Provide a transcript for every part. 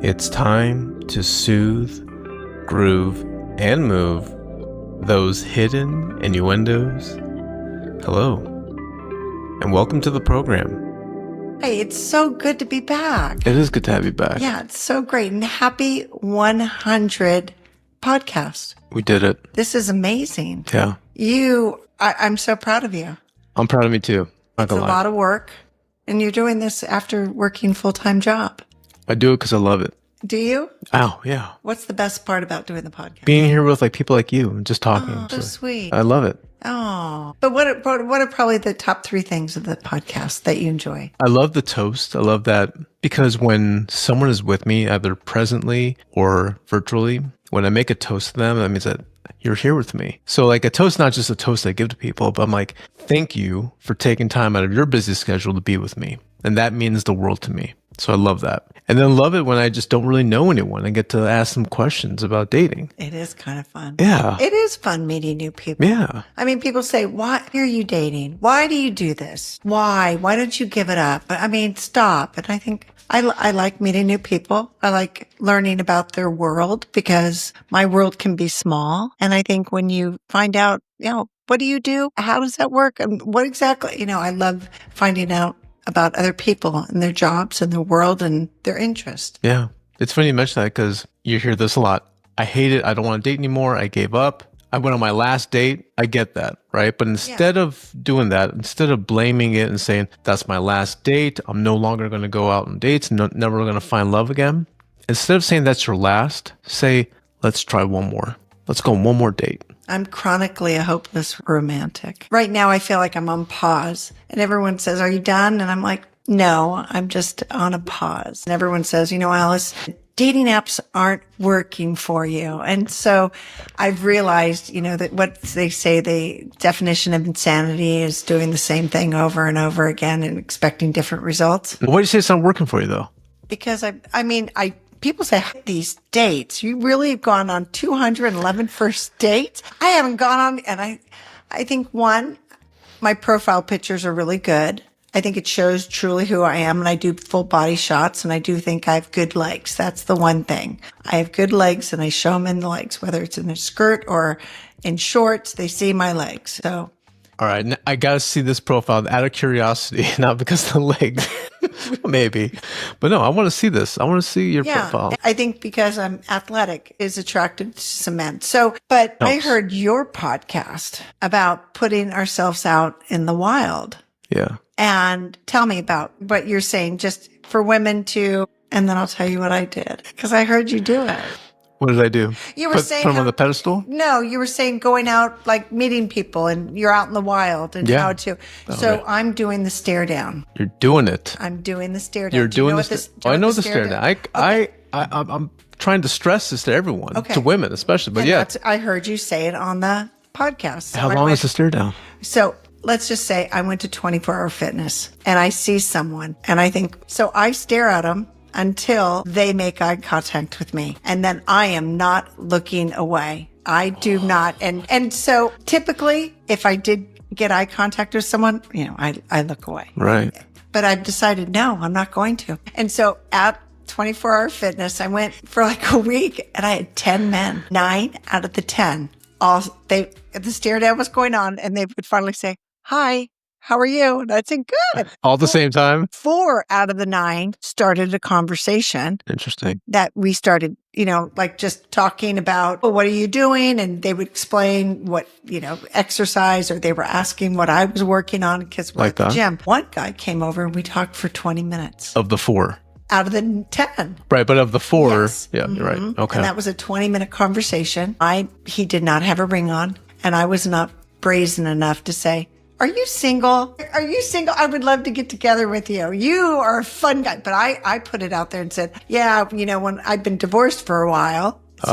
It's time to soothe, groove, and move those hidden innuendos. Hello, and welcome to the program. Hey, it's so good to be back. It is good to have you back. Yeah, it's so great. And happy 100 podcast. We did it. This is amazing. Yeah. I'm so proud of you. I'm proud of me too. Not It's a gonna lie. lot of work. And you're doing this after working full-time job. I do it because I love it. Do you? Oh, yeah. What's the best part about doing the podcast? Being here with people like you and just talking. Oh, so sweet. I love it. Oh, but what are probably the top 3 things of the podcast that you enjoy? I love the toast. I love that because when someone is with me, either presently or virtually, when I make a toast to them, that means that you're here with me. So like a toast, not just a toast I give to people, but I'm like, thank you for taking time out of your busy schedule to be with me. And that means the world to me. So I love that. And then love it when I just don't really know anyone. I get to ask them questions about dating. It is kind of fun. Yeah. It is fun meeting new people. Yeah. I mean, people say, why are you dating? Why do you do this? Why? Why don't you give it up? I mean, stop. And I think I like meeting new people. I like learning about their world because my world can be small. And I think when you find out, what do you do? How does that work? And what exactly, I love finding out about other people and their jobs and their world and their interest. Yeah. It's funny you mention that because you hear this a lot. I hate it. I don't want to date anymore. I gave up. I went on my last date. I get that, right? But instead of doing that, instead of blaming it and saying, that's my last date, I'm no longer going to go out on dates, never going to find love again. Instead of saying that's your last, say, let's try one more. Let's go on one more date. I'm chronically a hopeless romantic. Right now, I feel like I'm on pause. And everyone says, are you done? And I'm like, no, I'm just on a pause. And everyone says, Alice, dating apps aren't working for you. And so I've realized, that what they say, the definition of insanity is doing the same thing over and over again and expecting different results. Why do you say it's not working for you, though? Because people say these dates, you really have gone on 211 first dates. I haven't gone on, and I think my profile pictures are really good. I think it shows truly who I am, and I do full body shots, and I do think I have good legs. That's the one thing. I have good legs, and I show them in the legs, whether it's in a skirt or in shorts, they see my legs. So. All right. I got to see this profile out of curiosity, not because of the legs, maybe. But no, I want to see this. I want to see your profile. I think because I'm athletic is attracted to some men. So, but I heard your podcast about putting ourselves out in the wild. Yeah. And tell me about what you're saying just for women to, and then I'll tell you what I did because I heard you do it. What did I do? You were saying put them on the pedestal? No, you were saying going out, like meeting people and you're out in the wild and how to. So right. I'm doing the stare down. You're doing it. I'm doing the stare down. You're doing the I know the stare down. I'm trying to stress this to everyone, to women especially. But and I heard you say it on the podcast. So how long is the stare down? So let's just say I went to 24-hour fitness and I see someone and I think, so I stare at them until they make eye contact with me. And then I am not looking away. I do not. And so typically if I did get eye contact with someone, I look away. Right. But I've decided, no, I'm not going to. And so at 24-hour fitness, I went for like a week and I had 10 men, 9 out of the 10. The stare down was going on and they would finally say, hi. How are you? And I'd say, good. All at the same time? 4 out of the 9 started a conversation. Interesting. That we started, like just talking about, what are you doing? And they would explain what, exercise, or they were asking what I was working on because we're at the gym. One guy came over and we talked for 20 minutes. Of the 4? Out of the 10. Right, but of the 4, yes. Yeah, you're right. Okay. And that was a 20-minute conversation. He did not have a ring on, and I was not brazen enough to say, are you single? Are you single? I would love to get together with you. You are a fun guy. But I put it out there and said, yeah, when I've been divorced for a while. So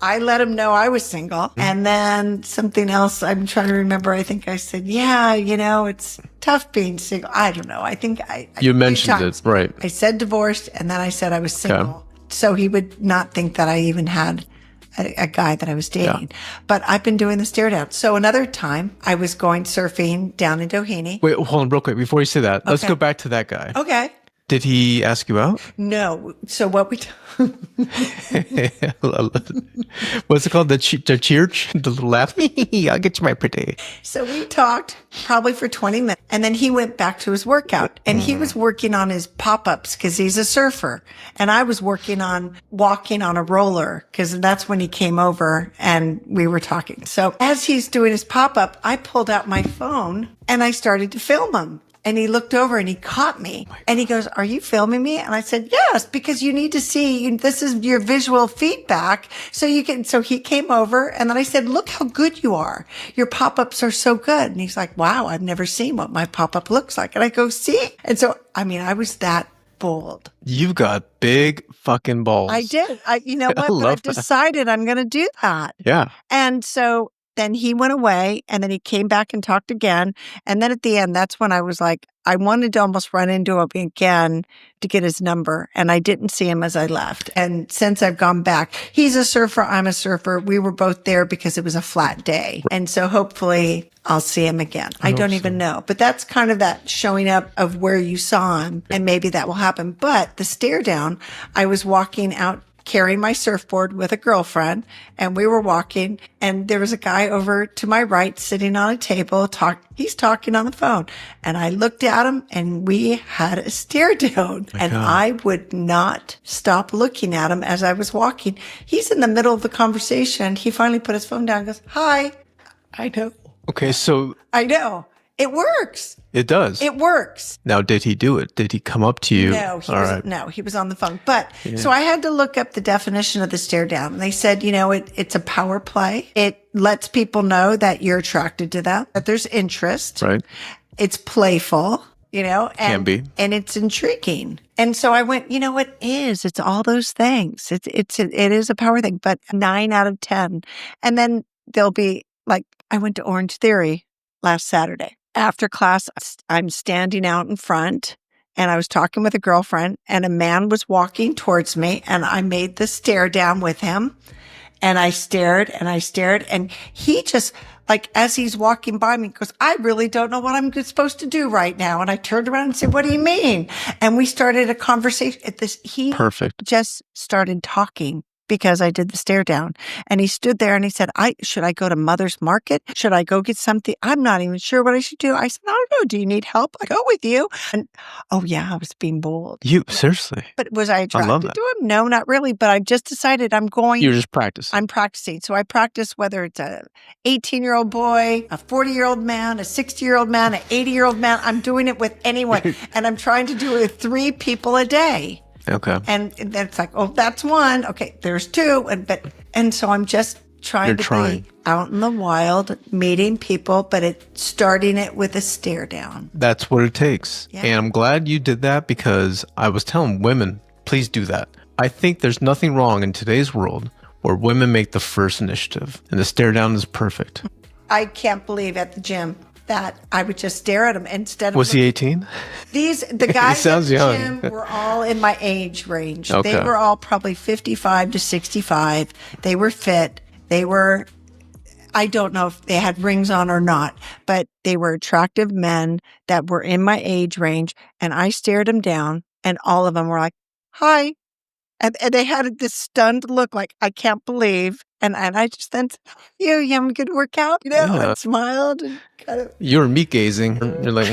I let him know I was single. And then something else I'm trying to remember. I think I said, yeah, it's tough being single. I don't know. I think you mentioned it, right? I said divorced and then I said I was single. Okay. So he would not think that I even had a guy that I was dating. Yeah. But I've been doing the stare down. So another time I was going surfing down in Doheny. Wait, hold on real quick. Before you say that, let's go back to that guy. Okay. Did he ask you out? No. So what we What's it called? The cheer? The little laugh? I'll get you my pretty. So we talked probably for 20 minutes, and then he went back to his workout, and he was working on his pop-ups because he's a surfer, and I was working on walking on a roller because that's when he came over and we were talking. So as he's doing his pop-up, I pulled out my phone and I started to film him. And he looked over and he caught me and he goes, "Are you filming me?" And I said, "Yes, because you need to see, this is your visual feedback. So he came over and then I said, "Look how good you are. Your pop-ups are so good." And he's like, "Wow, I've never seen what my pop-up looks like." And I go, "See?" And so, I was that bold. You've got big fucking balls. I did. You know what? But I've decided I'm going to do that. Yeah. And so then he went away and then he came back and talked again. And then at the end, that's when I was like, I wanted to almost run into him again to get his number. And I didn't see him as I left. And since I've gone back, he's a surfer. I'm a surfer. We were both there because it was a flat day. And so hopefully I'll see him again. I don't even know. But that's kind of that showing up of where you saw him. And maybe that will happen. But the stare down, I was walking out carrying my surfboard with a girlfriend, and we were walking, and there was a guy over to my right sitting on a table. He's talking on the phone, and I looked at him, and we had a stare down, and I would not stop looking at him as I was walking. He's in the middle of the conversation. He finally put his phone down and goes, "Hi." I know. Okay, so I know. It works. It does. It works. Now, did he do it? Did he come up to you? No, he was on the phone. But so I had to look up the definition of the stare down. And they said, it's a power play. It lets people know that you're attracted to them, that there's interest. Right. It's playful, and Can be. And it's intriguing. And so I went, it is. It's all those things. It is a power thing, but 9 out of 10. And then there'll be like, I went to Orange Theory last Saturday. After class, I'm standing out in front and I was talking with a girlfriend and a man was walking towards me and I made the stare down with him and I stared and he just like, as he's walking by me, goes, "I really don't know what I'm supposed to do right now." And I turned around and said, "What do you mean?" And we started a conversation at this. He Perfect. just started talking because I did the stare down. And he stood there and he said, should I go to Mother's Market? Should I go get something? I'm not even sure what I should do. I said, "I don't know. Do you need help? I'll go with you." And oh yeah, I was being bold. Seriously. But was I attracted to him? No, not really. But I've just decided I'm going. You're just practicing. I'm practicing. So I practice whether it's a 18-year-old boy, a 40-year-old man, a 60-year-old man, an 80-year-old man. I'm doing it with anyone. And I'm trying to do it with 3 people a day. Okay. And then it's like, oh, that's one. Okay, there's 2. And so I'm just trying be out in the wild, meeting people, but starting it with a stare down. That's what it takes. Yeah. And I'm glad you did that because I was telling women, please do that. I think there's nothing wrong in today's world where women make the first initiative, and the stare down is perfect. I can't believe at the gym that I would just stare at him instead of... Was he 18? The guys at the young. gym were all in my age range. Okay. They were all probably 55 to 65. They were fit. They were... I don't know if they had rings on or not, but they were attractive men that were in my age range. And I stared them down and all of them were like, "Hi." And they had this stunned look like, I can't believe. And I just then said, you having a good workout? And smiled and kind of. You were meat gazing. You're like,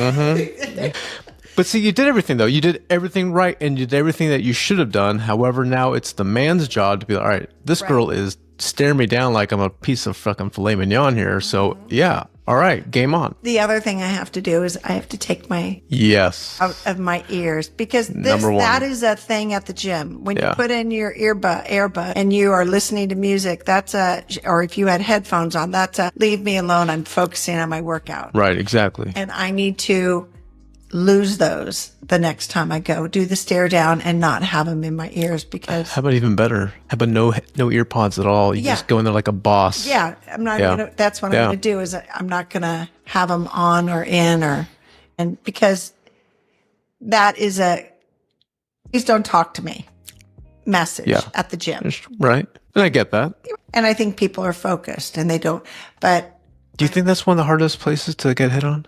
But see, you did everything, though. You did everything right, and you did everything that you should have done. However, now it's the man's job to be like, all right, this girl is staring me down like I'm a piece of fucking filet mignon here. So, yeah. All right, game on. The other thing I have to do is I have to take my out of my ears because that is a thing at the gym. When you put in your earbud and you are listening to music, or if you had headphones on, that's a leave me alone. I'm focusing on my workout. Right, exactly. And I need to lose those the next time I go. Do the stare down and not have them in my ears because... How about even better? How about no ear pods at all? You just go in there like a boss. Yeah, I'm not gonna... That's what I'm going to do is I'm not going to have them on or in and because that is please don't talk to me message at the gym. Right. And I get that. And I think people are focused and they don't, but... Do you think that's one of the hardest places to get hit on?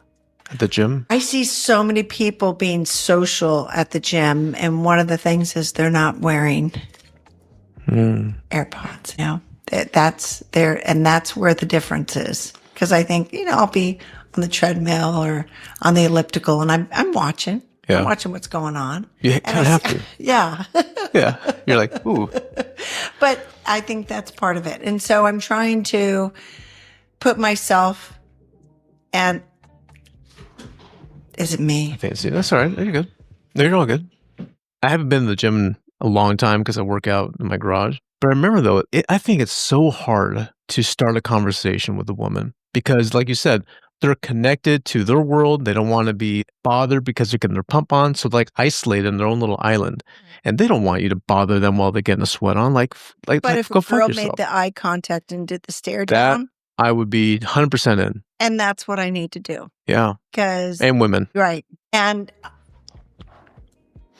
At the gym? I see so many people being social at the gym, and one of the things is they're not wearing AirPods. That's there, and that's where the difference is. Because I think I'll be on the treadmill or on the elliptical, and I'm watching. Yeah. I'm watching what's going on. You kind of have to. Yeah. Yeah. You're like, ooh. But I think that's part of it, and so I'm trying to put myself and. Is it me? Fancy. That's all right. You're good. No, you're all good. I haven't been to the gym in a long time because I work out in my garage. But I remember, though, I think it's so hard to start a conversation with a woman because, like you said, they're connected to their world. They don't want to be bothered because they're getting their pump on. So they're like isolated in their own little island. And they don't want you to bother them while they're getting a sweat on. But if go a girl fuck yourself. made the eye contact and did the stare That down, I would be 100% in. and that's what I need to do. Yeah. Because And women. right. And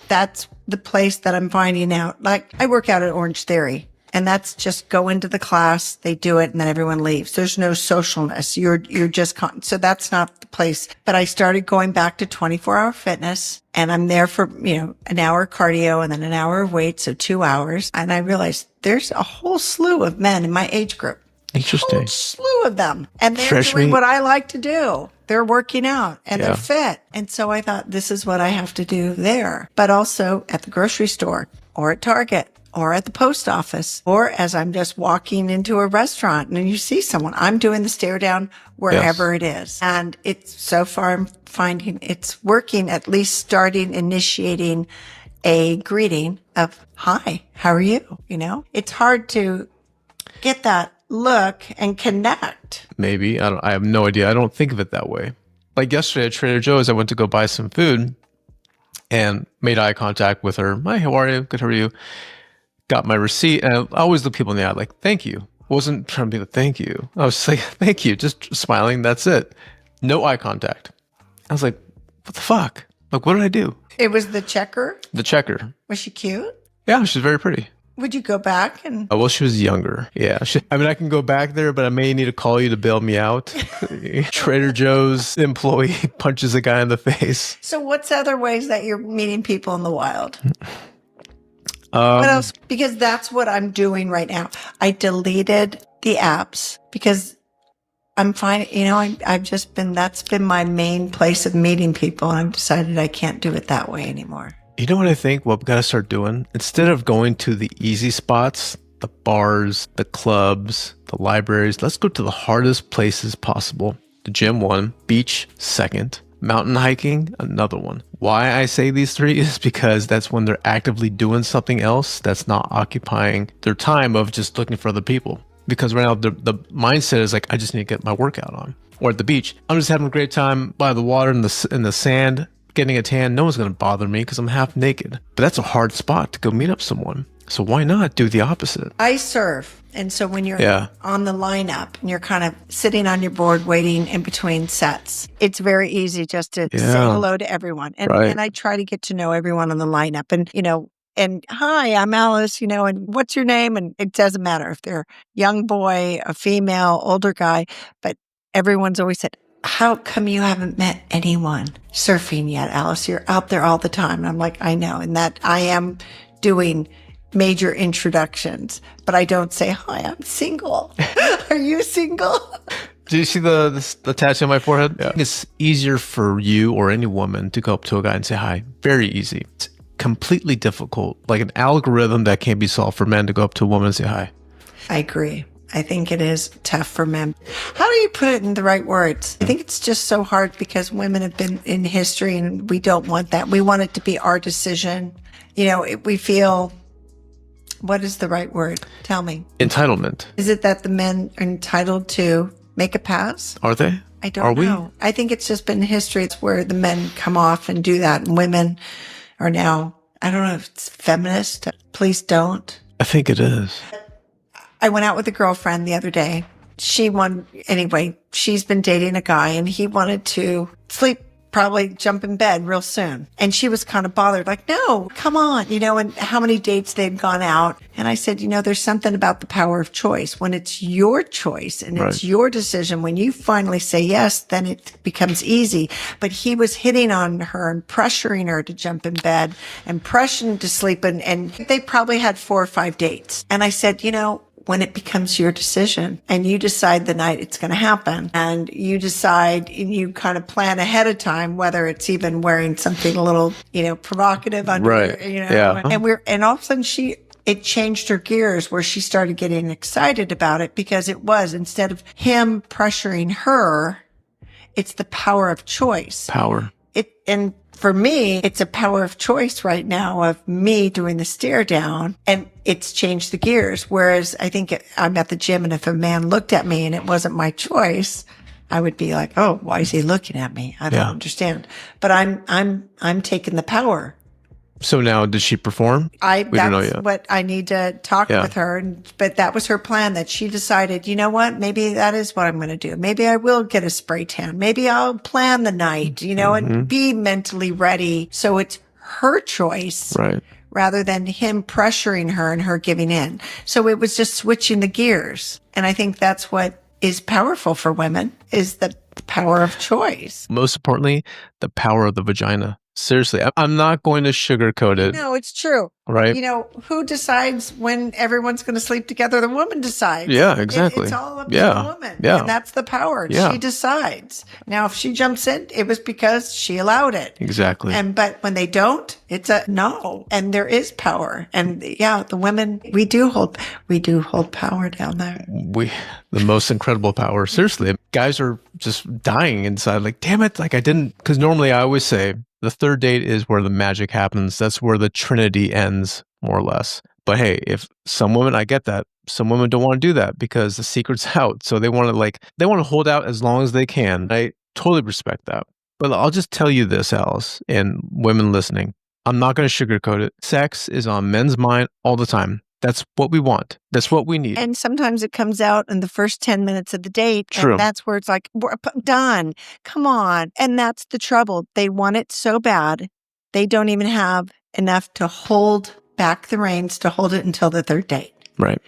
that's the place that I'm finding out. Like I work out at Orange Theory, and that's just go into the class, they do it, and then everyone leaves. There's no socialness. You're just so that's not the place. But I started going back to 24-hour fitness, and I'm there for, an hour cardio and then an hour of weight. So 2 hours. And I realized there's a whole slew of men in my age group. Interesting. Whole slew of them. And they're Fresh doing meat. what I like to do. They're working out and Yeah. they're fit. And so I thought this is what I have to do there, but also at the grocery store or at Target or at the post office, or as I'm just walking into a restaurant and you see someone, I'm doing the stare down wherever it is. And it's so far I'm finding it's working, at least initiating a greeting of, hi, how are you? It's hard to get that look and connect. Maybe. I have no idea. I don't think of it that way. Like yesterday at Trader Joe's, I went to go buy some food and made eye contact with her. Hi, how are you? Good, how are you? Got my receipt. And I always look people in the eye like, thank you. Wasn't trying to be the thank you. I was just like, thank you. Just smiling. That's it. No eye contact. I was like, what the fuck? Like, what did I do? It was the checker. The checker. Was she cute? Yeah, she's very pretty. Would you go back and Well, she was younger. Yeah. I can go back there, but I may need to call you to bail me out. Trader Joe's employee punches a guy in the face. so what's other ways that you're meeting people in the wild? What else? Because that's what I'm doing right now. I deleted the apps because I'm finding, that's been my main place of meeting people. And I've decided I can't do it that way anymore. You know what I think? What we got to start doing? Instead of going to the easy spots, the bars, the clubs, the libraries, let's go to the hardest places possible. The gym, one. Beach, second. Mountain hiking, another one. Why I say these three is because that's when they're actively doing something else that's not occupying their time of just looking for other people. Because right now the mindset is like, I just need to get my workout on. Or at the beach, I'm just having a great time by the water in the sand, getting a tan. No one's going to bother me because I'm half naked. But that's a hard spot to go meet up someone. So why not do the opposite? I surf. And so when you're Yeah. on the lineup and you're kind of sitting on your board waiting in between sets, it's very easy just to say Yeah. hello to everyone. And, Right. and I try to get to know everyone on the lineup. And hi, I'm Alice, and what's your name? And it doesn't matter if they're young boy, a female, older guy, but everyone's always said, how come you haven't met anyone surfing yet, Alice? You're out there all the time. And I'm like, I know. And that I am doing major introductions, but I don't say, hi, I'm single. Are you single? Do you see the tattoo on my forehead? Yeah. It's easier for you or any woman to go up to a guy and say hi. Very easy. It's completely difficult, like an algorithm that can't be solved for men to go up to a woman and say hi. I agree. I think it is tough for men. How do you put it in the right words? I think it's just so hard because women have been in history and we don't want that. We want it to be our decision. We feel, what is the right word? Tell me. Entitlement. Is it that the men are entitled to make a pass? Are they? I don't Are we? know. I think it's just been history. It's where the men come off and do that. And women are now, I don't know if it's feminist. Please don't. I think it is. I went out with a girlfriend the other day. She's been dating a guy and he wanted to sleep probably jump in bed real soon. And she was kind of bothered, like, no, come on, and how many dates they'd gone out. And I said, there's something about the power of choice. When it's your choice and it's your decision, when you finally say yes, then it becomes easy. But he was hitting on her and pressuring her to jump in bed and pressuring to sleep. And they probably had 4 or 5 dates. And I said, when it becomes your decision and you decide the night it's going to happen and you decide and you kind of plan ahead of time, whether it's even wearing something a little, provocative under, and all of a sudden it changed her gears where she started getting excited about it because it was, instead of him pressuring her, it's the power of choice. And for me, it's a power of choice right now of me doing the stare down, and it's changed the gears. Whereas I think I'm at the gym, and if a man looked at me and it wasn't my choice, I would be like, oh, why is he looking at me? I don't understand. But I'm taking the power. So now, did she perform? That's what I need to talk with her. But that was her plan, that she decided, you know what? Maybe that is what I'm going to do. Maybe I will get a spray tan. Maybe I'll plan the night, and be mentally ready. So it's her choice. Right. Rather than him pressuring her and her giving in. So it was just switching the gears. And I think that's what is powerful for women, is the power of choice. Most importantly, the power of the vagina. Seriously, I'm not going to sugarcoat it. No, it's true. Right. Who decides when everyone's going to sleep together? The woman decides. Yeah, exactly. It's all up to the woman. Yeah. And that's the power. Yeah. She decides. Now, if she jumps in, it was because she allowed it. Exactly. But when they don't, it's a no. And there is power. And the women, we do hold power down there. The most incredible power. Seriously, guys are just dying inside. Like, damn it. Like, I didn't, because normally I always say, the third date is where the magic happens. That's where the Trinity ends, more or less. But hey, if some women, I get that. Some women don't want to do that because the secret's out. So they want to hold out as long as they can. I totally respect that. But I'll just tell you this, Alice, and women listening. I'm not going to sugarcoat it. Sex is on men's mind all the time. That's what we want. That's what we need. And sometimes it comes out in the first 10 minutes of the date. True. And that's where it's like, we're done. Come on. And that's the trouble. They want it so bad. They don't even have enough to hold back the reins to hold it until the third date. Right.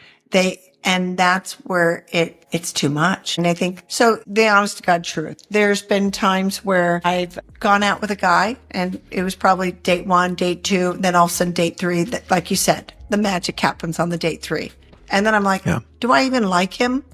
And that's where it's too much. And I think, so the honest to God truth, there's been times where I've gone out with a guy and it was probably date 1, date 2, then all of a sudden date 3, that, like you said, the magic happens on the date 3. And then I'm like, do I even like him?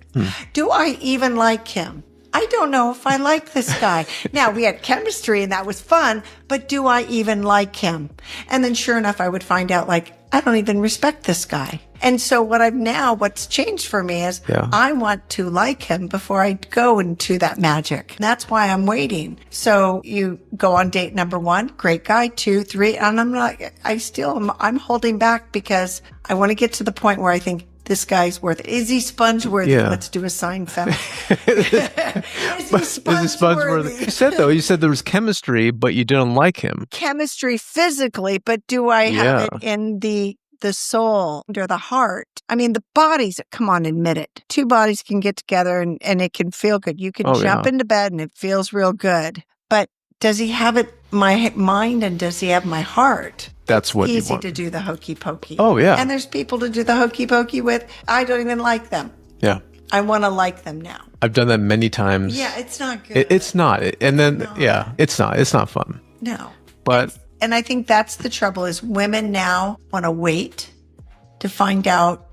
Do I even like him? I don't know if I like this guy. Now, we had chemistry and that was fun, but do I even like him? And then sure enough, I would find out, like, I don't even respect this guy. And so what's changed for me is I want to like him before I go into that magic. That's why I'm waiting. So you go on date number 1, great guy, 2, 3, and I'm holding back because I want to get to the point where I think, this guy's worth it. Is he sponge worthy? Yeah. Let's do a sign, fella. Is he sponge worthy? You said there was chemistry, but you didn't like him. Chemistry physically, but do I have it in the soul or the heart? I mean, the bodies, come on, admit it. 2 bodies can get together and it can feel good. You can jump into bed and it feels real good. But does he have my mind, and does he have my heart? That's what easy you want. to do the hokey pokey. Oh, yeah. And there's people to do the hokey pokey with. I don't even like them. Yeah. I want to like them now. I've done that many times. Yeah, it's not good. It's not. And then, it's not. It's not fun. No. But. And I think that's the trouble, is women now want to wait to find out,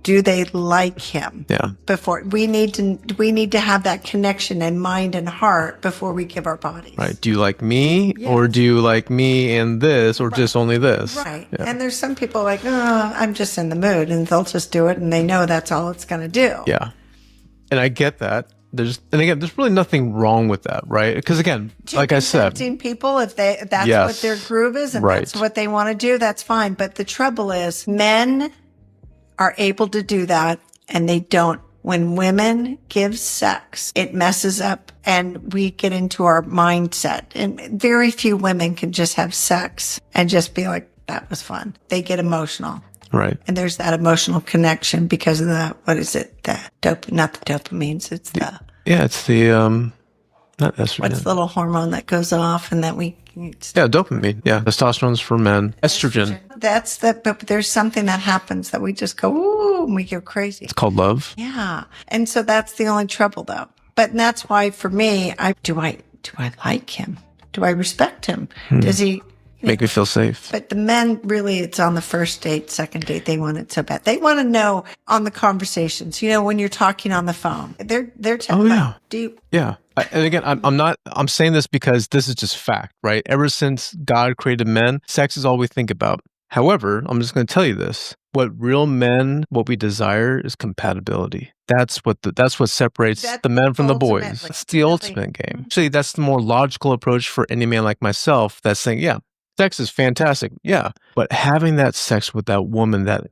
do they like him? Yeah. Before we need to have that connection in mind and heart before we give our bodies. Right. Do you like me, or do you like me and this, or just only this? Right. Yeah. And there's some people like, oh, I'm just in the mood, and they'll just do it, and they know that's all it's going to do. Yeah. And I get that. There's really nothing wrong with that, right? Because again, like I said, people, if that's what their groove is and that's what they want to do, that's fine. But the trouble is, men are able to do that, and they don't. When women give sex, it messes up, and we get into our mindset. And very few women can just have sex and just be like, that was fun. They get emotional. Right. And there's that emotional connection because of not the dopamines, it's the... Yeah, it's the Not estrogen. What's the little hormone that goes off and that we... Yeah, dopamine. Yeah, testosterone's for men. Estrogen. But there's something that happens that we just go, ooh, and we go crazy. It's called love. Yeah. And so that's the only trouble though. But that's why for me, do I like him? Do I respect him? Does he make me feel safe? But the men, really, it's on the first date, second date. They want it so bad. They want to know on the conversations, when you're talking on the phone, they're telling Yeah. And again, I'm saying this because this is just fact, right? Ever since God created men, sex is all we think about. However, I'm just going to tell you this. What real men, what we desire is compatibility. That's what separates the men from the boys. It's the ultimate game. Actually, that's the more logical approach for any man like myself that's saying, yeah, sex is fantastic. Yeah. But having that sex with that woman that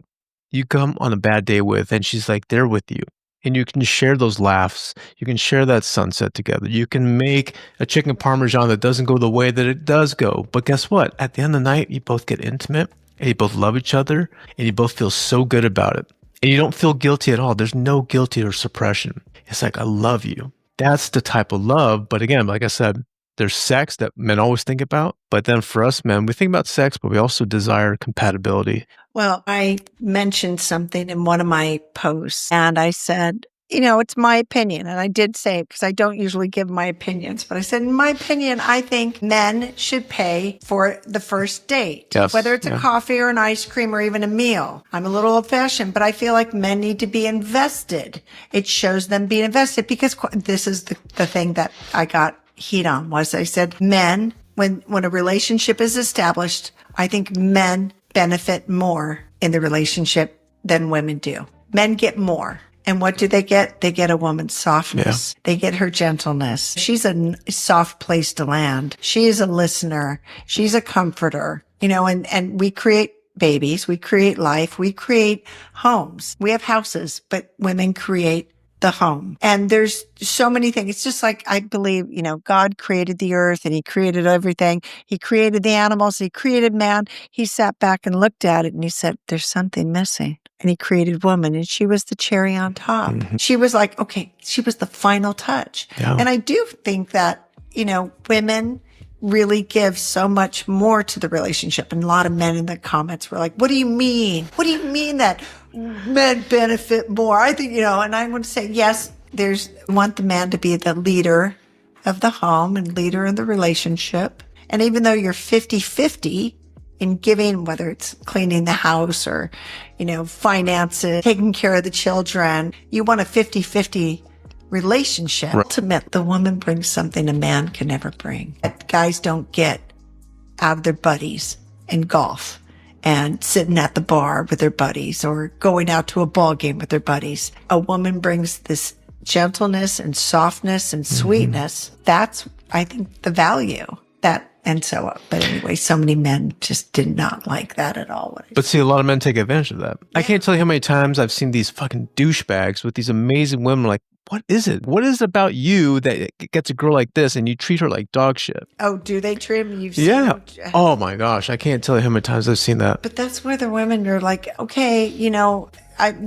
you come on a bad day with and she's like there with you. And you can share those laughs. You can share that sunset together. You can make a chicken parmesan that doesn't go the way that it does go. But guess what? At the end of the night, you both get intimate and you both love each other and you both feel so good about it. And you don't feel guilty at all. There's no guilty or suppression. It's like, I love you. That's the type of love. But again, like I said, there's sex that men always think about. But then for us men, we think about sex, but we also desire compatibility. Well, I mentioned something in one of my posts and I said, it's my opinion. And I did say, because I don't usually give my opinions, but I said, in my opinion, I think men should pay for the first date, whether it's a coffee or an ice cream or even a meal. I'm a little old fashioned, but I feel like men need to be invested. It shows them being invested because this is the thing that I got heat on was I said, men, when a relationship is established, I think men benefit more in the relationship than women do. Men get more. And what do they get? They get a woman's softness. Yeah. They get her gentleness. She's a soft place to land. She is a listener. She's a comforter, and we create babies. We create life. We create homes. We have houses, but women create the home. And there's so many things. It's just like, I believe, God created the earth and he created everything. He created the animals. He created man. He sat back and looked at it and he said, there's something missing. And he created woman and she was the cherry on top. Mm-hmm. She was like, she was the final touch. Yeah. And I do think that, women really give so much more to the relationship. And a lot of men in the comments were like, what do you mean? What do you mean that men benefit more? I think, and I would say, yes, want the man to be the leader of the home and leader in the relationship. And even though you're 50-50 in giving, whether it's cleaning the house or, finances, taking care of the children, you want a 50-50 relationship. Right. Ultimately, the woman brings something a man can never bring. That guys don't get out of their buddies in golf and sitting at the bar with their buddies or going out to a ball game with their buddies. A woman brings this gentleness and softness and sweetness. Mm-hmm. That's, I think, the value that. And so, but anyway, so many men just did not like that at all. But see, a lot of men take advantage of that. Yeah. I can't tell you how many times I've seen these fucking douchebags with these amazing women like, what is it? What is it about you that gets a girl like this and you treat her like dog shit? Oh, do they treat him? Yeah. Oh my gosh. I can't tell you how many times I've seen that. But that's where the women are like, okay,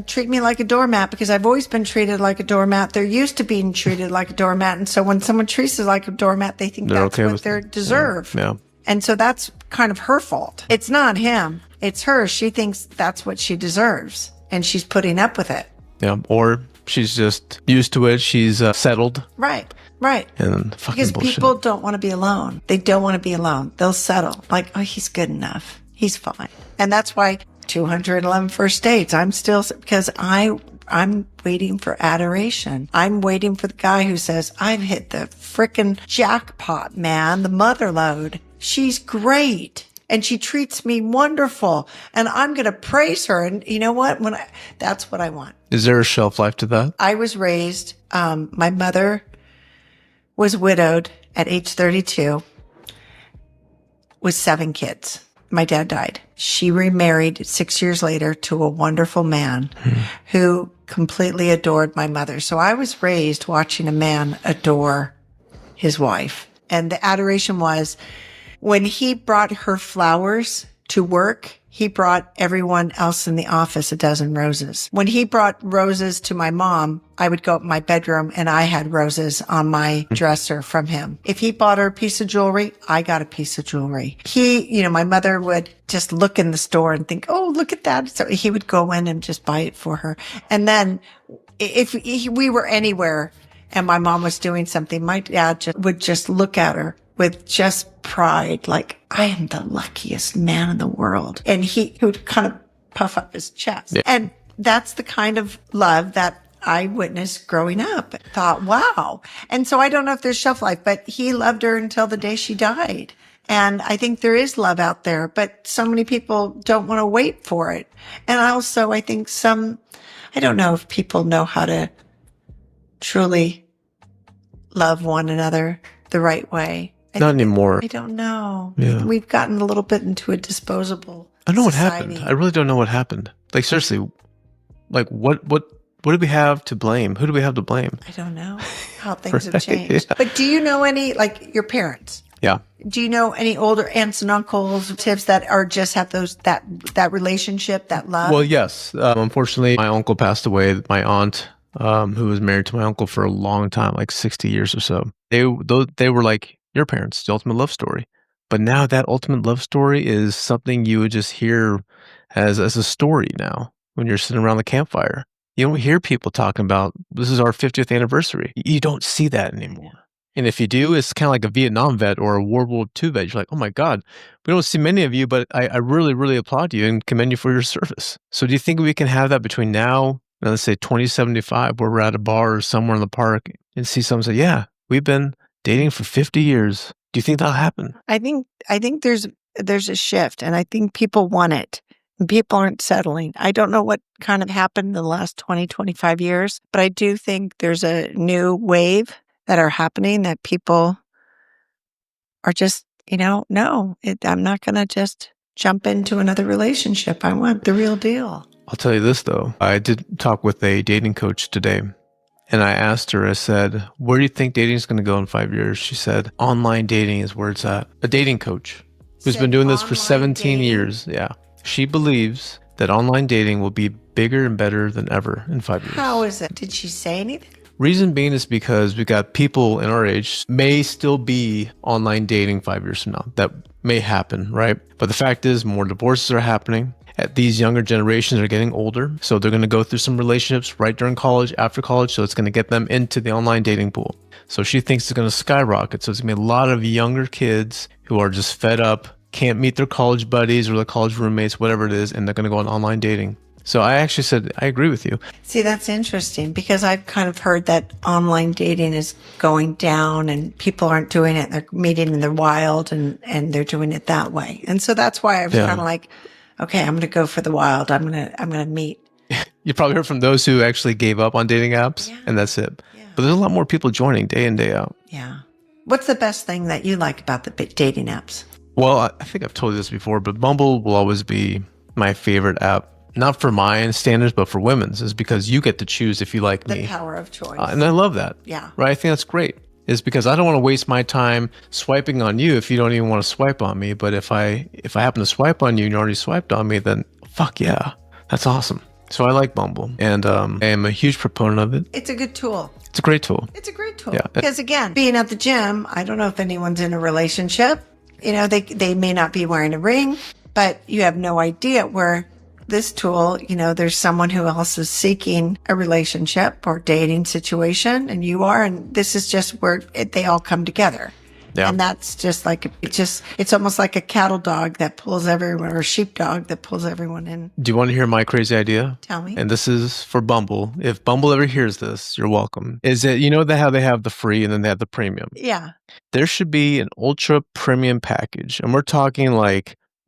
treat me like a doormat because I've always been treated like a doormat. They're used to being treated like a doormat. And so when someone treats us like a doormat, they think that's what they deserve. Yeah. And so that's kind of her fault. It's not him. It's her. She thinks that's what she deserves. And she's putting up with it. Yeah. Or she's just used to it. She's settled. Right. And fucking because bullshit. People don't want to be alone. They don't want to be alone. They'll settle. Like, oh, he's good enough. He's fine. And that's why 211 first dates. I'm still, because I'm waiting for adoration. I'm waiting for the guy who says, I've hit the frickin' jackpot, man, the mother lode. She's great. And she treats me wonderful. And I'm going to praise her. And you know what? That's what I want. Is there a shelf life to that? I was raised, my mother was widowed at age 32 with 7 kids. My dad died. She remarried 6 years later to a wonderful man who completely adored my mother. So I was raised watching a man adore his wife. And the adoration was when he brought her flowers to work, he brought everyone else in the office a dozen roses. When he brought roses to my mom, I would go up in my bedroom and I had roses on my dresser from him. If he bought her a piece of jewelry, I got a piece of jewelry. My mother would just look in the store and think, oh, look at that. So he would go in and just buy it for her. And then if we were anywhere and my mom was doing something, my dad would just look at her with just pride, like, I am the luckiest man in the world. And he would kind of puff up his chest. Yeah. And that's the kind of love that I witnessed growing up. Thought, wow. And so I don't know if there's shelf life, but he loved her until the day she died. And I think there is love out there, but so many people don't want to wait for it. And also, I think I don't know if people know how to truly love one another the right way. Not anymore. I don't know. Yeah. We've gotten a little bit into a disposable I don't know society. what happened. I really don't know what happened. Like, seriously, like what do we have to blame? Who do we have to blame? I don't know how things have Right, changed. yeah. But do you know any, like your parents? Yeah. Do you know any older aunts and uncles, tips that are just have that relationship, that love? Well, yes. Unfortunately, my uncle passed away. My aunt, who was married to my uncle for a long time, like 60 years or so, they were like your parents, the ultimate love story. But now that ultimate love story is something you would just hear as a story now when you're sitting around the campfire. You don't hear people talking about, this is our 50th anniversary. You don't see that anymore. And if you do, it's kind of like a Vietnam vet or a World War II vet. You're like, oh my God, we don't see many of you, but I really, really applaud you and commend you for your service. So do you think we can have that between now and let's say 2075, where we're at a bar or somewhere in the park and see someone say, yeah, we've been dating for 50 years. Do you think that'll happen? I think there's a shift, and I think people want it. And people aren't settling. I don't know what kind of happened in the last 20, 25 years, but I do think there's a new wave that are happening that people are just, no, I'm not going to just jump into another relationship. I want the real deal. I'll tell you this, though. I did talk with a dating coach today, and I asked her, I said, where do you think dating is going to go in 5 years? She said, online dating is where it's at. A dating coach who's been doing this for 17 years. Yeah. She believes that online dating will be bigger and better than ever in 5 years. How is it? Did she say anything? Reason being is because we got people in our age may still be online dating 5 years from now. That may happen, right? But the fact is more divorces are happening. These younger generations are getting older. So they're going to go through some relationships right during college, after college. So it's going to get them into the online dating pool. So she thinks it's going to skyrocket. So it's going to be a lot of younger kids who are just fed up, can't meet their college buddies or their college roommates, whatever it is, and they're going to go on online dating. So I actually said, I agree with you. See, that's interesting because I've kind of heard that online dating is going down and people aren't doing it. They're meeting in the wild and they're doing it that way. And so that's why I was kind of like, okay, I'm going to go for the wild. I'm going to meet. You probably heard from those who actually gave up on dating apps and that's it. Yeah. But there's a lot more people joining day in, day out. Yeah. What's the best thing that you like about the dating apps? Well, I think I've told you this before, but Bumble will always be my favorite app. Not for my standards, but for women's, is because you get to choose if you like me. The power of choice. And I love that. Yeah. Right? I think that's great. Is because I don't want to waste my time swiping on you if you don't even want to swipe on me. But if I happen to swipe on you and you already swiped on me, then fuck yeah. That's awesome. So I like Bumble. And I am a huge proponent of it. It's a good tool. It's a great tool. It's a great tool. Yeah. Because again, being at the gym, I don't know if anyone's in a relationship. They may not be wearing a ring, but you have no idea where this tool, there's someone who else is seeking a relationship or dating situation and you are, and this is just where they all come together. Yeah. And that's just like, it's almost like a cattle dog that pulls everyone, or a sheepdog that pulls everyone in. Do you want to hear my crazy idea? Tell me. And this is for Bumble. If Bumble ever hears this, you're welcome. Is it, how they have the free and then they have the premium? Yeah. There should be an ultra premium package. And we're talking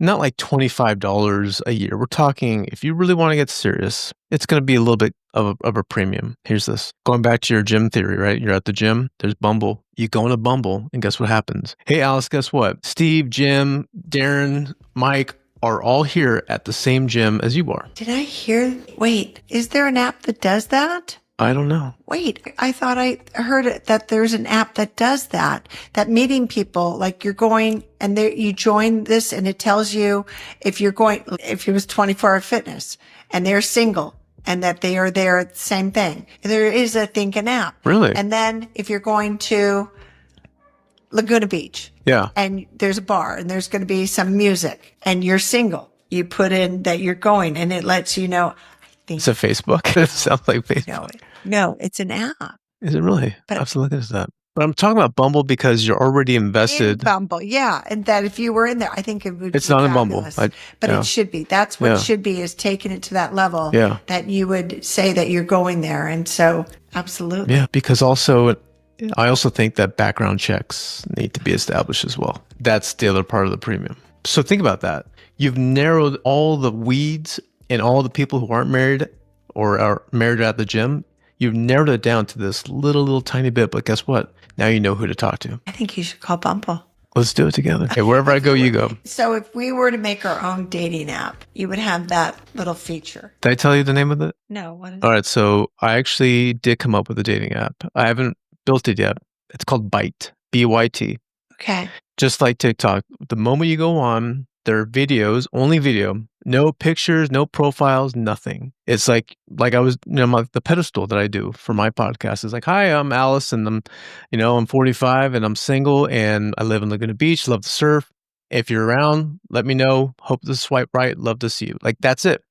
not like $25 a year. We're talking, if you really want to get serious, it's going to be a little bit of a premium. Here's this. Going back to your gym theory, right? You're at the gym. There's Bumble. You go into Bumble and guess what happens? Hey, Alice, guess what? Steve, Jim, Darren, Mike are all here at the same gym as you are. Did I hear? Wait, is there an app that does that? I don't know. Wait, I thought I heard it, that there's an app that does that meeting people, like you're going and there you join this and it tells you if you're going, if it was 24-hour fitness and they're single and that they are there, same thing. There is, I think, an app. Really? And then if you're going to Laguna Beach Yeah. and there's a bar and there's going to be some music and you're single, you put in that you're going and it lets you know. It's a Facebook. It sounds like Facebook. No, it's an app. Is it really? But- I have to look into that. But I'm talking about Bumble because you're already invested. In Bumble, yeah. And that if you were in there, I think it would It's be not in Bumble. fabulous. But yeah. it should be. That's what Yeah. it should be, is taking it to that level Yeah. that you would say that you're going there. And so, absolutely. Yeah, because I also think that background checks need to be established as well. That's the other part of the premium. So think about that. You've narrowed all the weeds and all the people who aren't married or are married at the gym. You've narrowed it down to this little tiny bit, but guess what? Now you know who to talk to. I think you should call Bumble. Let's do it together. Okay, wherever I go, you go. So if we were to make our own dating app, you would have that little feature. Did I tell you the name of it? No, what is All right, so I actually did come up with a dating app. I haven't built it yet. It's called Byte, B-Y-T. Okay. Just like TikTok, the moment you go on, there are videos, only video, no pictures, no profiles, nothing. It's like I was, the pedestal that I do for my podcast is like, hi, I'm Alice and I'm 45 and I'm single and I live in Laguna Beach, love to surf. If you're around, let me know. Hope to swipe right. Love to see you. Like, that's it.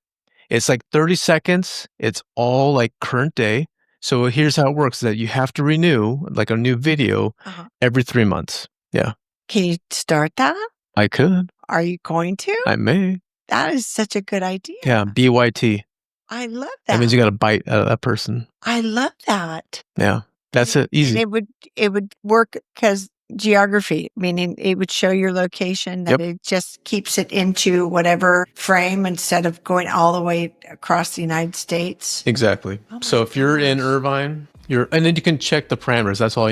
It's like 30 seconds. It's all like current day. So here's how it works, that you have to renew like a new video every 3 months. Yeah. Can you start that? I could. Are you going to? I may. That is such a good idea. Yeah. BYT. I love that. That means you got to bite out of that person. I love that. Yeah. That's it. Easy. And it would work because geography, meaning it would show your location, that it just keeps it into whatever frame instead of going all the way across the United States. Exactly. So if you're in Irvine, and then you can check the parameters. That's all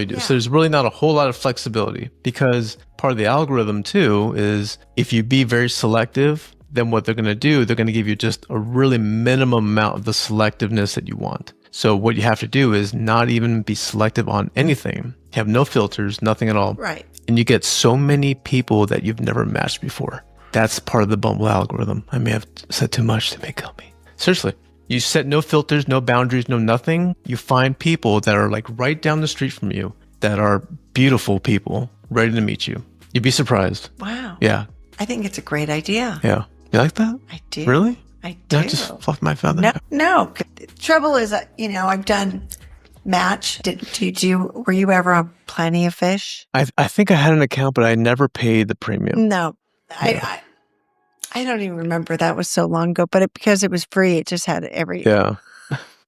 you do. Yeah. So there's really not a whole lot of flexibility, because part of the algorithm too is if you be very selective, then what they're going to do, they're going to give you just a really minimum amount of the selectiveness that you want. So what you have to do is not even be selective on anything. Have no filters, nothing at all. Right. And you get so many people that you've never matched before. That's part of the Bumble algorithm. I may have said too much. They may kill me. Seriously. You set no filters, no boundaries, no nothing. You find people that are like right down the street from you that are beautiful people ready to meet you. You'd be surprised. Wow. Yeah. I think it's a great idea. Yeah. You like that? I do. Really? I do. Not just fluff my feather? No. Trouble is, I've done Match. Were you ever on Plenty of Fish? I think I had an account, but I never paid the premium. No. I don't even remember. That was so long ago, but because it was free, it just had every. Yeah.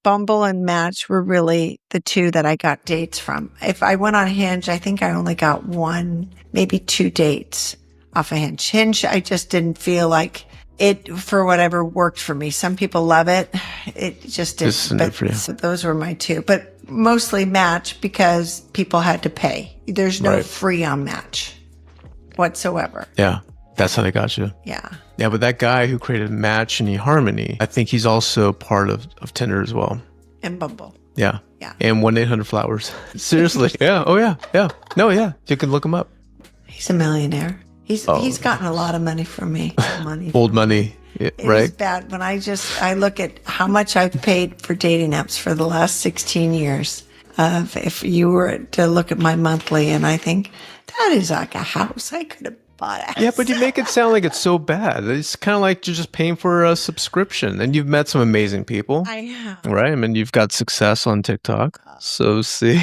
Bumble and Match were really the two that I got dates from. If I went on Hinge, I think I only got one, maybe 2 dates off of Hinge. Hinge, I just didn't feel like it, for whatever, worked for me. Some people love it. It just didn't. Isn't it for you? So those were my two. But mostly Match because people had to pay. There's no Right. free on Match whatsoever. Yeah. That's how they got you. Yeah. Yeah, but that guy who created Match and eHarmony, I think he's also part of Tinder as well. And Bumble. Yeah. Yeah. And 1-800-Flowers. Seriously. Yeah. Oh, yeah. Yeah. No, yeah. You can look him up. He's a millionaire. He's gotten a lot of money from me. Old money. Yeah, It right? is bad when I look at how much I've paid for dating apps for the last 16 years. If you were to look at my monthly, and I think that is like a house I could have bought. Yeah, but you make it sound like it's so bad. It's kind of like you're just paying for a subscription, and you've met some amazing people. I have. Right? I mean, you've got success on TikTok. So see,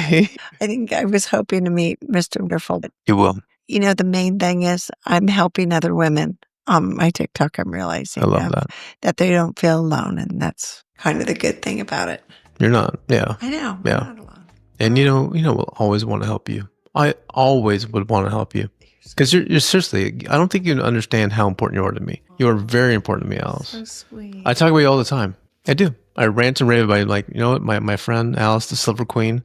I think I was hoping to meet Mr. Wonderful. But, you will. the main thing is I'm helping other women on my TikTok. I'm realizing I love that they don't feel alone. And that's kind of the good thing about it. You're not. Yeah. I know. Yeah. I'm not alone. And we'll always want to help you. I always would want to help you. Because you're seriously, I don't think you understand how important you are to me. You are very important to me, Alice. So sweet. I talk about you all the time. I do. I rant and rave about you. Like, my friend, Alice, the Silver Queen.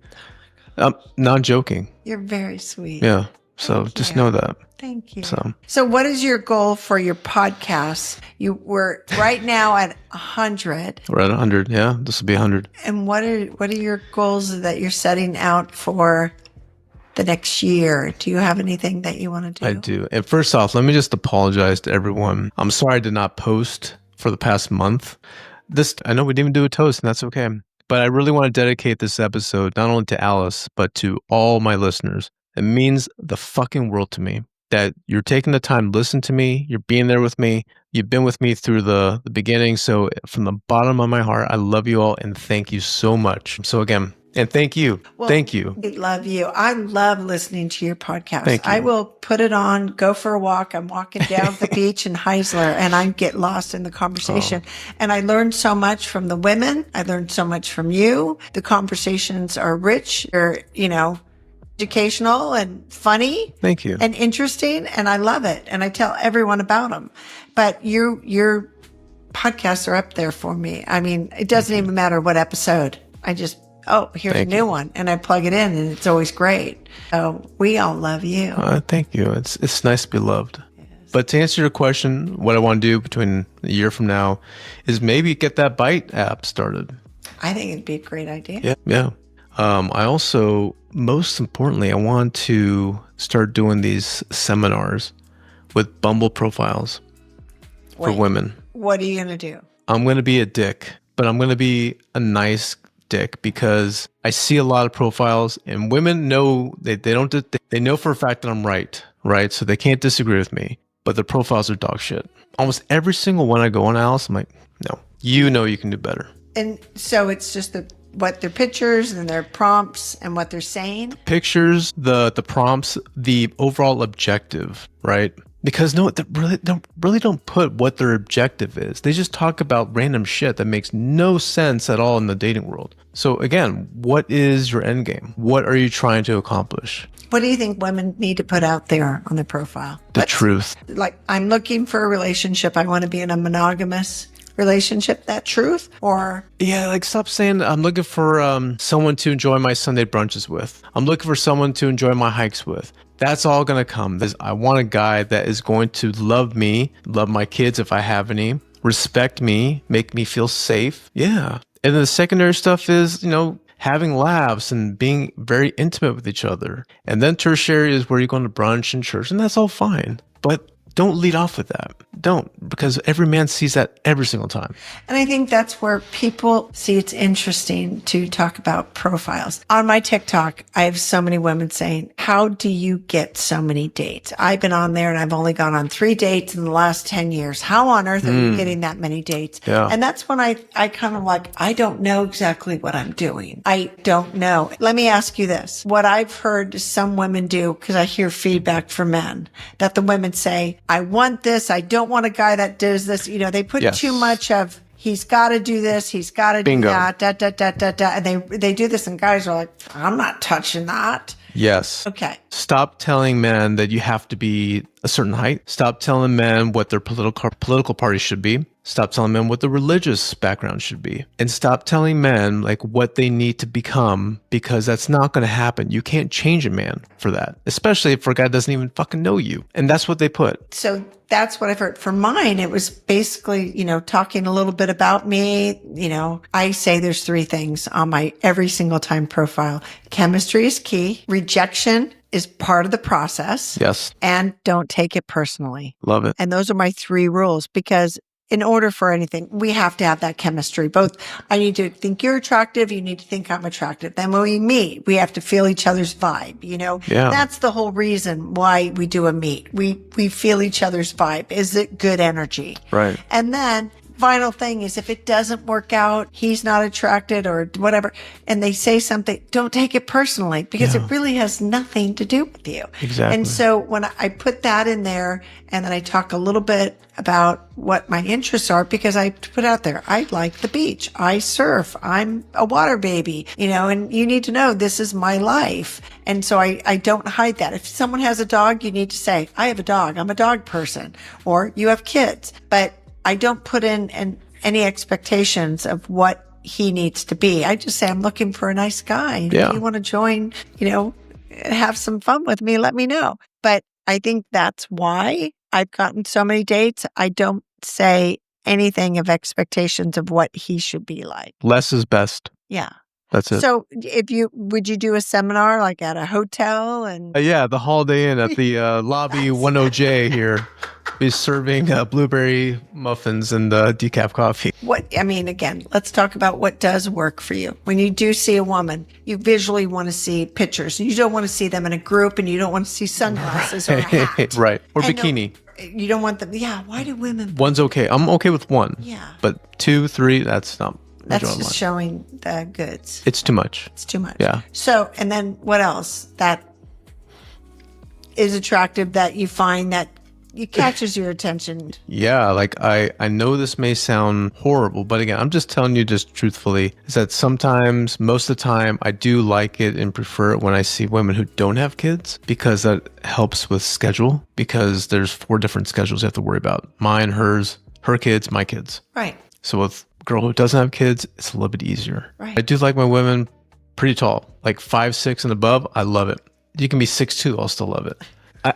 I'm not joking. You're very sweet. Yeah. So Thank just you. know that. Thank you. So So what is your goal for your podcast? We're right now at 100. we're at 100. Yeah, this will be 100. And what are your goals that you're setting out for the next year? Do you have anything that you want to do? I do. And first off, let me just apologize to everyone. I'm sorry I did not post for the past month. I know we didn't even do a toast, and that's okay. But I really want to dedicate this episode not only to Alice, but to all my listeners. It means the fucking world to me that you're taking the time to listen to me. You're being there with me. You've been with me through the beginning. So from the bottom of my heart, I love you all and thank you so much. So again, and thank you. Well, thank you. We love you. I love listening to your podcast. Thank you. I will put it on, go for a walk. I'm walking down the beach in Heisler and I get lost in the conversation. And I learned so much from the women. I learned so much from you. The conversations are rich. They're, educational and funny. Thank you. And interesting. And I love it. And I tell everyone about them. But your podcasts are up there for me. I mean, it doesn't even matter what episode. I just, here's Thank a new one. And I plug it in and it's always great. So we all love you. Thank you. It's nice to be loved. Yes. But to answer your question, what I want to do between a year from now is maybe get that Bite app started. I think it'd be a great idea. Yeah. I also, most importantly, I want to start doing these seminars with Bumble profiles for women. What are you going to do? I'm going to be a dick, but I'm going to be a nice dick because I see a lot of profiles and women know they know for a fact that I'm right? So they can't disagree with me, but the profiles are dog shit. Almost every single one I go on, Alice, I'm like, no, you know you can do better. And so it's just what their pictures and their prompts and what they're saying. Pictures, the prompts, the overall objective, right? Because no, they really don't put what their objective is. They just talk about random shit that makes no sense at all in the dating world. So again, what is your end game? What are you trying to accomplish? What do you think women need to put out there on their profile? The truth. Like, I'm looking for a relationship. I want to be in a monogamous relationship. That truth? Or like stop saying I'm looking for someone to enjoy my Sunday brunches with. I'm looking for someone to enjoy my hikes with. That's all going to come. I want a guy that is going to love me, love my kids if I have any, respect me, make me feel safe. Yeah. And then the secondary stuff is, having laughs and being very intimate with each other. And then tertiary is where you're going to brunch and church, and that's all fine. But don't lead off with that. Don't, because every man sees that every single time. And I think that's where people see it's interesting to talk about profiles. On my TikTok, I have so many women saying, how do you get so many dates? I've been on there and I've only gone on 3 dates in the last 10 years. How on earth are you getting that many dates? Yeah. And that's when I kind of I don't know exactly what I'm doing. I don't know. Let me ask you this. What I've heard some women do, because I hear feedback from men, that the women say, I want this. I don't want a guy that does this. They put too much of, he's got to do this. He's got to do that, And they do this and guys are like, I'm not touching that. Yes. Okay. Stop telling men that you have to be a certain height. Stop telling men what their political party should be. Stop telling men what the religious background should be. And stop telling men what they need to become, because that's not going to happen. You can't change a man for that, especially if a guy doesn't even fucking know you. And that's what they put. So that's what I've heard. For mine, it was basically, talking a little bit about me. I say there's 3 things on my every single time profile. Chemistry is key. Rejection is part of the process. Yes. And don't take it personally. Love it. And those are my 3 rules, because in order for anything, we have to have that chemistry. Both, I need to think you're attractive. You need to think I'm attractive. Then when we meet, we have to feel each other's vibe, Yeah. That's the whole reason why we do a meet. We feel each other's vibe. Is it good energy? Right. And then final thing is, if it doesn't work out, he's not attracted or whatever, and they say something, don't take it personally, because it really has nothing to do with you. Exactly. And so when I put that in there, and then I talk a little bit about what my interests are, because I put out there, I like the beach, I surf, I'm a water baby, and you need to know this is my life. And so I don't hide that. If someone has a dog, you need to say, I have a dog, I'm a dog person, or you have kids. But I don't put in any expectations of what he needs to be. I just say, I'm looking for a nice guy. Yeah. If you want to join, have some fun with me, let me know. But I think that's why I've gotten so many dates. I don't say anything of expectations of what he should be like. Less is best. Yeah. That's it. So would you do a seminar like at a hotel and Yeah, the Holiday Inn at the lobby 10J here. Be serving blueberry muffins and decaf coffee. again, let's talk about what does work for you. When you do see a woman, you visually want to see pictures. You don't want to see them in a group, and you don't want to see sunglasses or a hat. Right. Or And bikini. You don't want them. Yeah. Why do women? One's okay. I'm okay with one. Yeah. But 2, 3, that's not. That's drawing just line. showing the goods. It's too much. It's too much. Yeah. So, and then what else that is attractive that you find that it catches your attention? Yeah, like I know this may sound horrible, but again, I'm just telling you just truthfully, is that sometimes, most of the time, I do like it and prefer it when I see women who don't have kids, because that helps with schedule, because there's 4 different schedules you have to worry about. Mine, hers, her kids, my kids. Right. So with a girl who doesn't have kids, it's a little bit easier. Right. I do like my women pretty tall, like 5'6" and above. I love it. You can be 6'2", I'll still love it.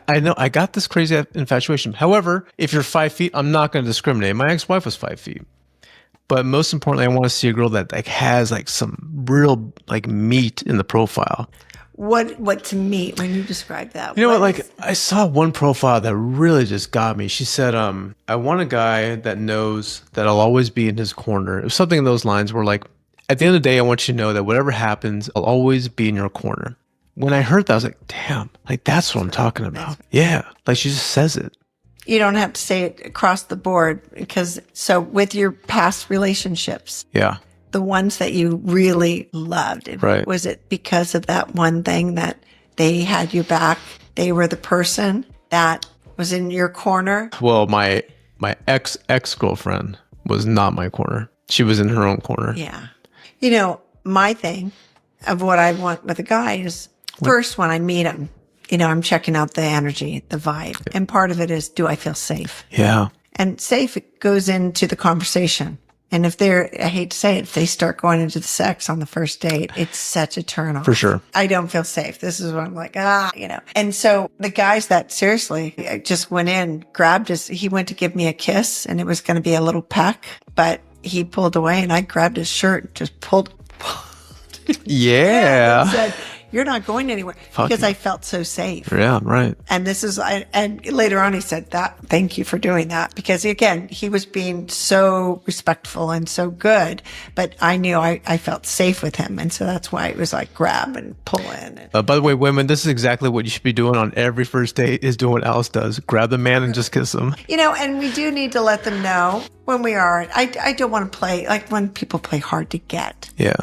I know I got this crazy infatuation. However, if you're 5 feet, I'm not going to discriminate. My ex-wife was 5 feet. But most importantly, I want to see a girl that like has like some real like meat in the profile. What to meet when you describe that? You know what? Like I saw one profile that really just got me. She said, I want a guy that knows that I'll always be in his corner. It was something in those lines where like, at the end of the day, I want you to know that whatever happens, I'll always be in your corner. When I heard that, I was like, damn, like that's what I'm talking about. Yeah. Like she just says it. You don't have to say it across the board so with your past relationships, Yeah. the ones that you really loved, Right. was it because of that one thing that they had you back? They were the person that was in your corner? Well, my ex-girlfriend was not my corner. She was in her own corner. Yeah. You know, my thing of what I want with a guy is first when I meet him, you know, I'm checking out the energy, the vibe. And part of it is, do I feel safe? Yeah. And safe, it goes into the conversation. And if I hate to say it, if they start going into the sex on the first date, it's such a turn off. For sure. I don't feel safe. This is what I'm like, you know. And so the guys that seriously just went in, he went to give me a kiss and it was going to be a little peck, but he pulled away and I grabbed his shirt and just pulled Yeah. and said, you're not going anywhere, because you. I felt so safe. Yeah, right. And and later on he said thank you for doing that, because again, he was being so respectful and so good, but I knew I felt safe with him. And so that's why it was like grab and pull in. By the way, women, this is exactly what you should be doing on every first date, is doing what Alice does. Grab the man and just kiss him. You know, and we do need to let them know when we are, I don't want to play, like when people play hard to get. Yeah.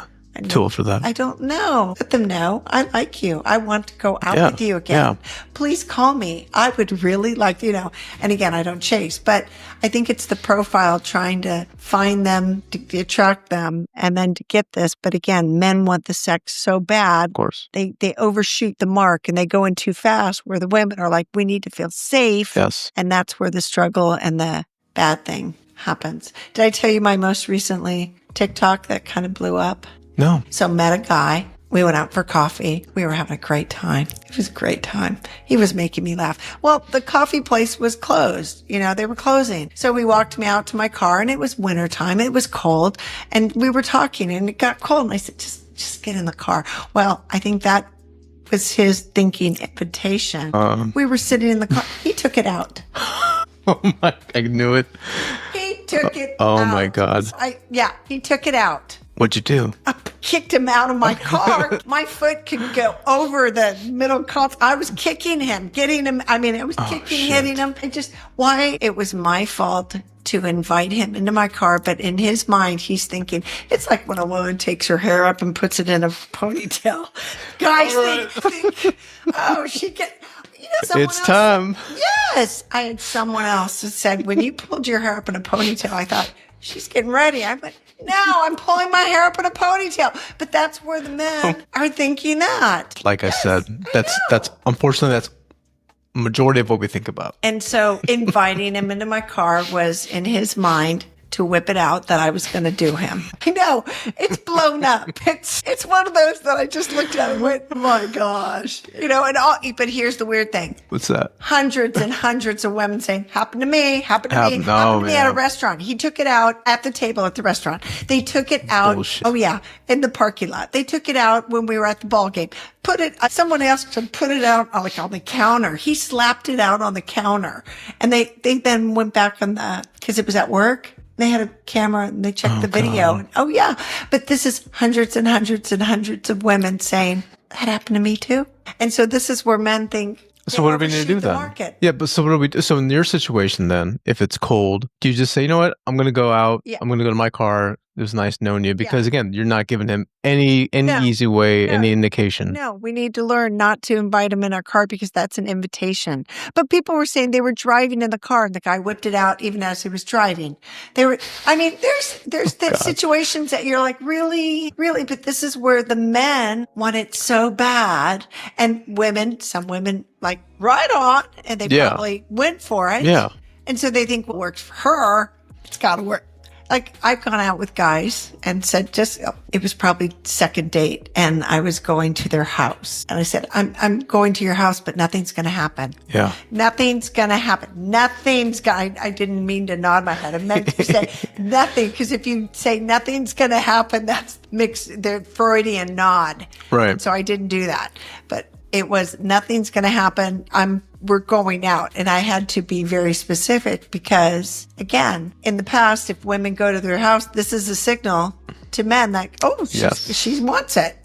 Too old for that. I don't know. Let them know. I like you. I want to go out Yeah, with you again. yeah. Please call me. I would really like, you know, and again, I don't chase, but I think it's the profile trying to find them, to attract them, and then to get this. But again, men want the sex so bad. Of course. They overshoot the mark and they go in too fast, where the women are like, we need to feel safe. Yes. And that's where the struggle and the bad thing happens. Did I tell you my most recently TikTok that kind of blew up? No. So met a guy. We went out for coffee. We were having a great time. It was a great time. He was making me laugh. Well, the coffee place was closed. You know, they were closing. So we walked me out to my car and it was wintertime. It was cold and we were talking and it got cold. And I said, just get in the car. Well, I think that was his thinking invitation. We were sitting in the car. He took it out. Oh my, I knew it. He took it out. Oh my God. He took it out. What'd you do? I kicked him out of my car. My foot could go over the middle console. I was kicking him, getting him. I mean, I was kicking, hitting him. It was my fault to invite him into my car. But in his mind, he's thinking, it's like when a woman takes her hair up and puts it in a ponytail. Guys think, It's time. Yes. I had someone else that said, when you pulled your hair up in a ponytail, I thought, she's getting ready. I'm like, no, I'm pulling my hair up in a ponytail. But that's where the men are thinking that. Like I said, that's unfortunately, that's majority of what we think about. And so inviting him into my car was, in his mind, to whip it out that I was going to do him. I know it's blown up. It's one of those that I just looked at and went, oh my gosh, but here's the weird thing. What's that? Hundreds and hundreds of women saying, happened to me at a restaurant. He took it out at the table at the restaurant. They took it out. Bullshit. Oh yeah. In the parking lot. They took it out when we were at the ball game. Someone asked to put it out on the counter. He slapped it out on the counter, and they then went back because it was at work. They had a camera and they checked the video. And, oh yeah. But this is hundreds and hundreds and hundreds of women saying that happened to me too. And so this is where men think. So what do we need to do then? Market. Yeah, but so what do we do? So in your situation then, if it's cold, do you just say, you know what? I'm going to go out. Yeah. I'm going to go to my car. It was nice knowing you, because again, you're not giving him any easy way, any indication. No, we need to learn not to invite him in our car because that's an invitation. But people were saying they were driving in the car and the guy whipped it out even as he was driving. There's situations that you're like, really, really? But this is where the men want it so bad, and some women like right on, and they probably went for it. Yeah. And so they think what works for her, it's got to work. Like, I've gone out with guys and said, it was probably second date, and I was going to their house. And I said, I'm going to your house, but nothing's going to happen. Yeah. Nothing's going to happen. I didn't mean to nod my head. I meant to say nothing, because if you say nothing's going to happen, that's the Freudian nod. Right. And so I didn't do that. But it was nothing's going to happen. We're going out. And I had to be very specific because, again, in the past, if women go to their house, this is a signal to men like, she wants it.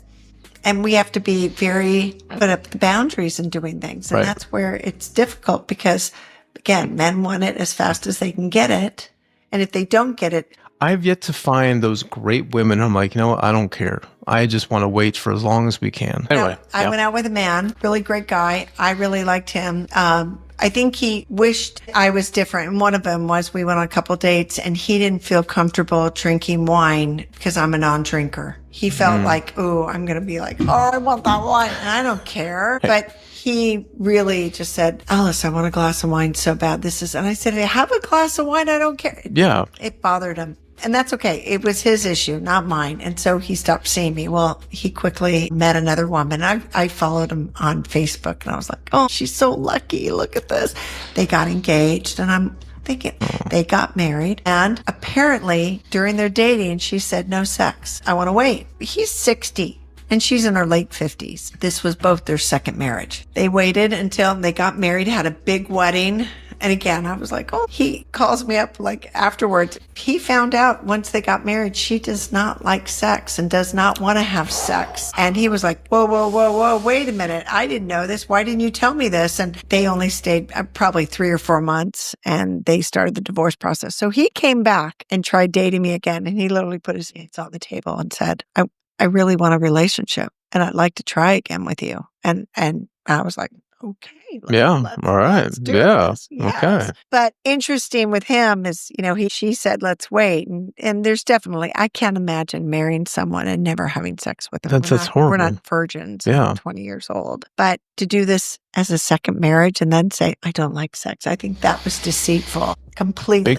And we have to be put up the boundaries in doing things. And that's where it's difficult because, again, men want it as fast as they can get it. And if they don't get it, I've yet to find those great women. I'm like, you know what? I don't care. I just want to wait for as long as we can. Anyway. I went out with a man, really great guy. I really liked him. I think he wished I was different. And one of them was we went on a couple dates and he didn't feel comfortable drinking wine because I'm a non-drinker. He felt like, oh, I'm going to be like, oh, I want that wine. And I don't care. But he really just said, Alice, I want a glass of wine so bad. And I said, have a glass of wine. I don't care. Yeah. It bothered him. And that's okay. It was his issue, not mine. And so he stopped seeing me. Well, he quickly met another woman. I followed him on Facebook and I was like, oh, she's so lucky. Look at this. They got engaged and I'm thinking they got married. And apparently during their dating, she said, no sex. I want to wait. He's 60. And she's in her late 50s. This was both their second marriage. They waited until they got married, had a big wedding. And again, I was like, oh, he calls me up like afterwards. He found out once they got married, she does not like sex and does not want to have sex. And he was like, whoa, wait a minute. I didn't know this. Why didn't you tell me this? And they only stayed probably 3 or 4 months and they started the divorce process. So he came back and tried dating me again. And he literally put his hands on the table and said, I really want a relationship and I'd like to try again with you. And I was like, okay. All right. Yes. Okay. But interesting with him is, she said, let's wait. And there's definitely, I can't imagine marrying someone and never having sex with them. That's horrible. We're not virgins. Yeah. I'm 20 years old. But to do this as a second marriage and then say, I don't like sex. I think that was deceitful completely.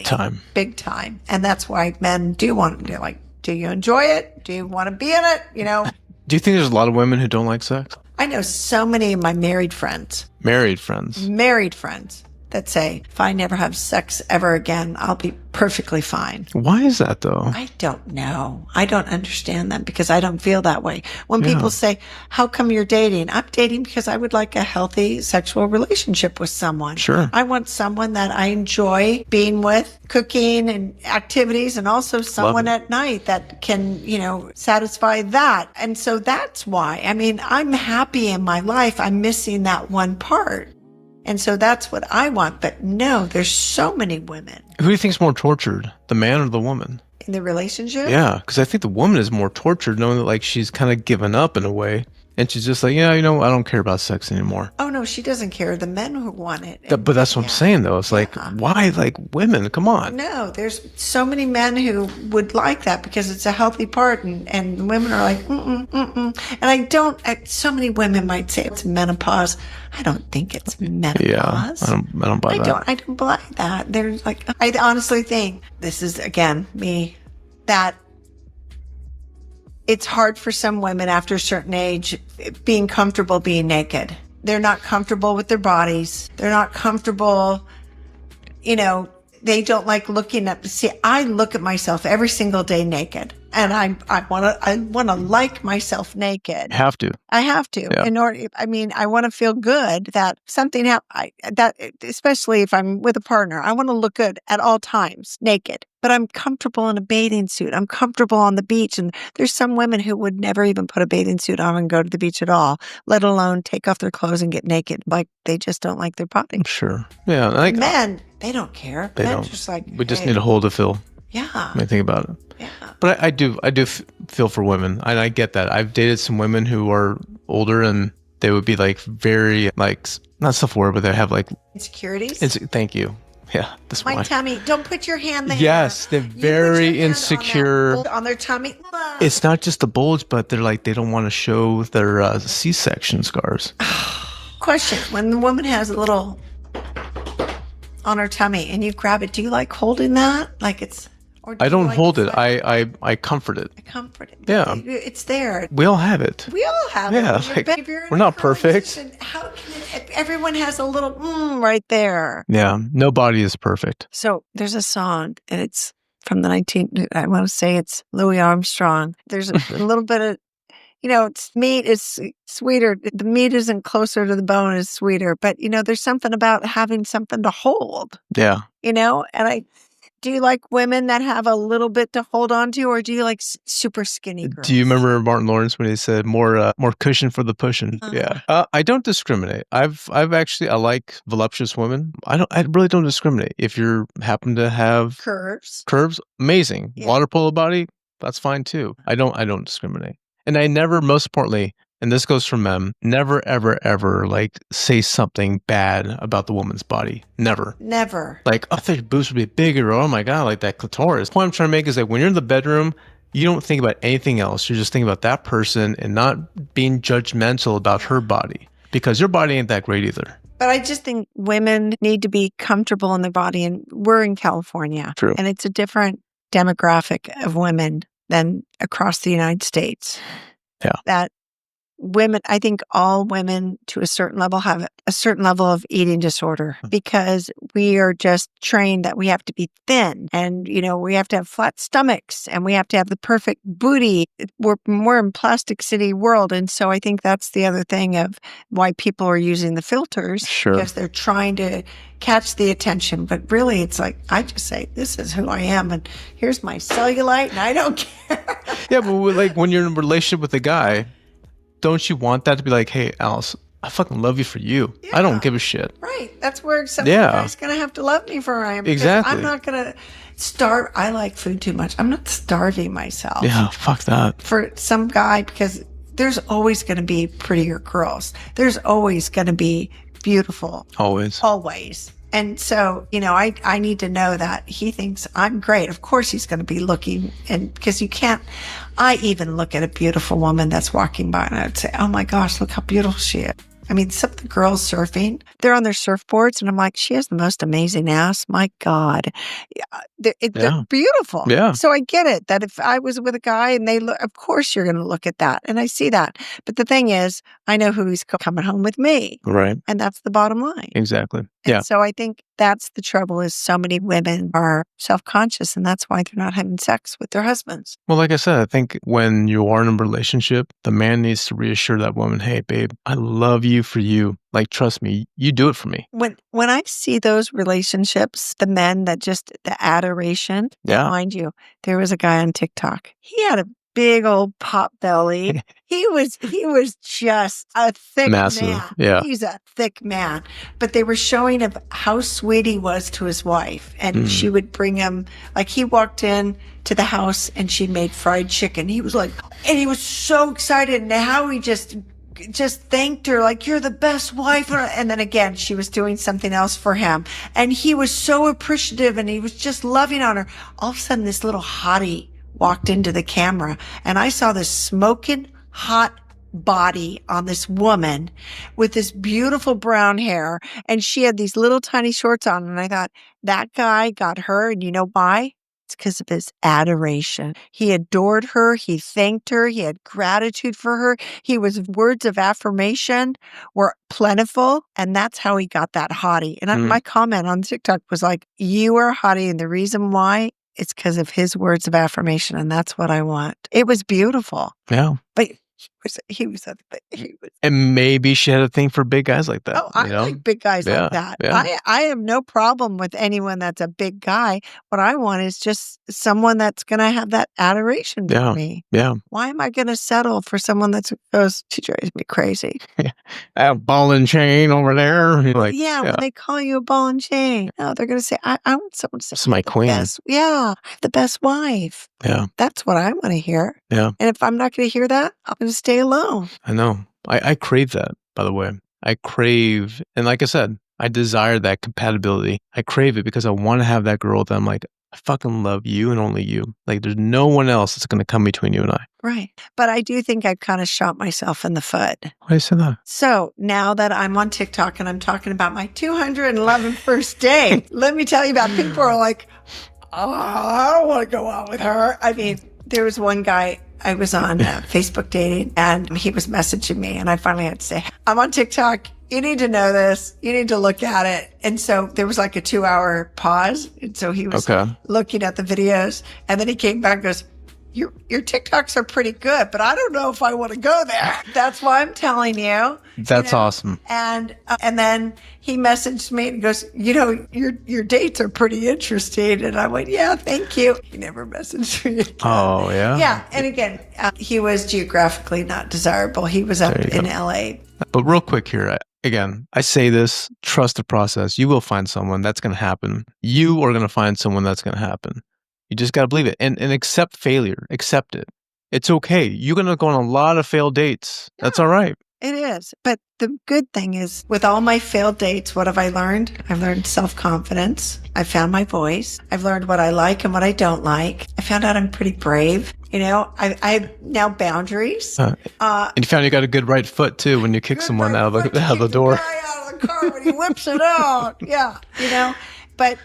Big time. And that's why men do want to like, do you enjoy it? Do you want to be in it? Do you think there's a lot of women who don't like sex? I know so many of my married friends that say, if I never have sex ever again, I'll be perfectly fine. Why is that though? I don't know. I don't understand that because I don't feel that way. When people say, how come you're dating? I'm dating because I would like a healthy sexual relationship with someone. Sure. I want someone that I enjoy being with, cooking and activities, and also someone at night that can, satisfy that. And so that's why. I mean, I'm happy in my life. I'm missing that one part. And so that's what I want. But no, there's so many women. Who do you think's more tortured, the man or the woman? In the relationship? Yeah, because I think the woman is more tortured knowing that like she's kind of given up in a way. And she's just like, yeah, I don't care about sex anymore. Oh no, she doesn't care. The men who want it. But that's what I'm saying, though. It's like, why? Like, women, come on. No, there's so many men who would like that because it's a healthy part, and women are like, And I don't. So many women might say it's menopause. I don't think it's menopause. Yeah, I don't buy that. I don't buy that. There's like, I honestly think this is again me that. It's hard for some women after a certain age being comfortable being naked. They're not comfortable with their bodies. They're not comfortable, they don't like looking at, see, I look at myself every single day naked, and I want to like myself naked. Have to. I have to. Yeah. I want to feel good that something happened, especially if I'm with a partner, I want to look good at all times, naked. But I'm comfortable in a bathing suit. I'm comfortable on the beach. And there's some women who would never even put a bathing suit on and go to the beach at all, let alone take off their clothes and get naked. Like, they just don't like their body. Sure. Yeah. Men, they don't care. They Men don't. just like, we just need a hole to fill. Yeah. When I think about it. Yeah. But I do feel for women. And I get that. I've dated some women who are older, and they would be like very, like, not self-aware, but they have like insecurities. Thank you. Yeah, that's my tummy. Don't put your hand there. Yes, they're very insecure on their tummy. It's not just the bulge, but they're like, they don't want to show their C-section scars. Question: when the woman has a little on her tummy and you grab it, do you like holding that? Like it's. Or I don't hold it. I comfort it. I comfort it. Yeah, it's there. We all have it. We all have it. Yeah, like, we're not perfect. How can everyone has a little right there? Yeah, no body is perfect. So there's a song, and it's from the I want to say it's Louis Armstrong. There's a little bit of, it's meat is sweeter. The meat isn't closer to the bone, is sweeter. But there's something about having something to hold. Yeah. And do you like women that have a little bit to hold on to, or do you like super skinny girls? Do you remember Martin Lawrence when he said more cushion for the pushing? Uh-huh. Yeah. I don't discriminate. I like voluptuous women. I really don't discriminate. If you happen to have curves, amazing. Yeah. Water polo body, that's fine too. I don't discriminate. And I never, most importantly, and this goes for men, never, ever, ever like say something bad about the woman's body. Never. Like, I thought your boobs would be bigger. Or, oh my God, like that clitoris. The point I'm trying to make is that when you're in the bedroom, you don't think about anything else. You're just thinking about that person and not being judgmental about her body, because your body ain't that great either. But I just think women need to be comfortable in their body. And we're in California. True. And it's a different demographic of women than across the United States. Yeah. That women, I think all women to a certain level have a certain level of eating disorder, because we are just trained that we have to be thin, and, we have to have flat stomachs, and we have to have the perfect booty. We're more in Plastic City world. And so I think that's the other thing of why people are using the filters. Sure. Because they're trying to catch the attention. But really, it's like, I just say, this is who I am, and here's my cellulite, and I don't care. Yeah, but like when you're in a relationship with a guy, don't you want that to be like, hey, Alice, I fucking love you for you. Yeah. I don't give a shit. Right. That's where some guy's going to have to love me for who I am. Exactly. I'm not going to starve. I like food too much. I'm not starving myself. Yeah, fuck that. For some guy, because there's always going to be prettier girls. There's always going to be beautiful. Always. And so, I need to know that he thinks I'm great. Of course he's going to be looking, and because I even look at a beautiful woman that's walking by and I'd say, oh my gosh, look how beautiful she is. I mean, some of the girls surfing, they're on their surfboards, and I'm like, she has the most amazing ass. My God. They're beautiful. Yeah. So I get it that if I was with a guy and they look, of course you're going to look at that. And I see that. But the thing is, I know who's coming home with me. Right. And that's the bottom line. Exactly. And so I think that's the trouble, is so many women are self-conscious, and that's why they're not having sex with their husbands. Well, like I said, I think when you are in a relationship, the man needs to reassure that woman, hey, babe, I love you for you. Like, trust me, you do it for me. When I see those relationships, the men that just, the adoration, mind you, there was a guy on TikTok. He had a big old pot belly. He was just a thick massive man. Yeah. He's a thick man. But they were showing of how sweet he was to his wife. And she would bring him, like, he walked in to the house and she made fried chicken. He was like, and he was so excited, and how he just just thanked her like, you're the best wife. And then again, she was doing something else for him. And he was so appreciative and he was just loving on her. All of a sudden, this little hottie walked into the camera and I saw this smoking hot body on this woman with this beautiful brown hair. And she had these little tiny shorts on. And I thought, that guy got her. And you know why? It's because of his adoration. He adored her. He thanked her. He had gratitude for her. Words of affirmation were plentiful. And that's how he got that hottie. And my comment on TikTok was like, you are a hottie. And the reason why, it's because of his words of affirmation. And that's what I want. It was beautiful. Yeah. But he was and maybe she had a thing for big guys like that. Oh, I like big guys like that. Yeah. I have no problem with anyone that's a big guy. What I want is just someone that's going to have that adoration for me. Yeah. Why am I going to settle for someone that goes, she drives me crazy? A ball and chain over there. Like, when they call you a ball and chain. No, they're going to say, I want someone to say, this is my queen. Best. Yeah, I have the best wife. Yeah. That's what I want to hear. Yeah. And if I'm not going to hear that, I'm going to stay alone. I know. I crave that, by the way. I crave, and like I said, I desire that compatibility. I crave it because I want to have that girl that I'm like, I fucking love you and only you. Like, there's no one else that's going to come between you and I. Right. But I do think I've kind of shot myself in the foot. Why do you say that? So now that I'm on TikTok and I'm talking about my 211th first date, let me tell you about people are like, oh, I don't want to go out with her. I mean, there was one guy, I was on Facebook dating and he was messaging me and I finally had to say, I'm on TikTok. You need to know this. You need to look at it. And so there was like a 2-hour pause. And so he was looking at the videos and then he came back and goes, your TikToks are pretty good, but I don't know if I want to go there. That's why I'm telling you. That's awesome. And then he messaged me and goes, your dates are pretty interesting. And I went, yeah, thank you. He never messaged me again. Oh, yeah? Yeah. And again, he was geographically not desirable. He was up in LA. But real quick here, again, I say this, trust the process. You will find someone that's going to happen. You are going to find someone that's going to happen. You just got to believe it and accept failure. Accept it. It's okay. You're going to go on a lot of failed dates. Yeah, that's all right. It is. But the good thing is with all my failed dates, what have I learned? I've learned self-confidence. I found my voice. I've learned what I like and what I don't like. I found out I'm pretty brave. I have now boundaries. And you found you got a good right foot too when you kick someone out of the door. Guy out of the car when he whips it out. Yeah. But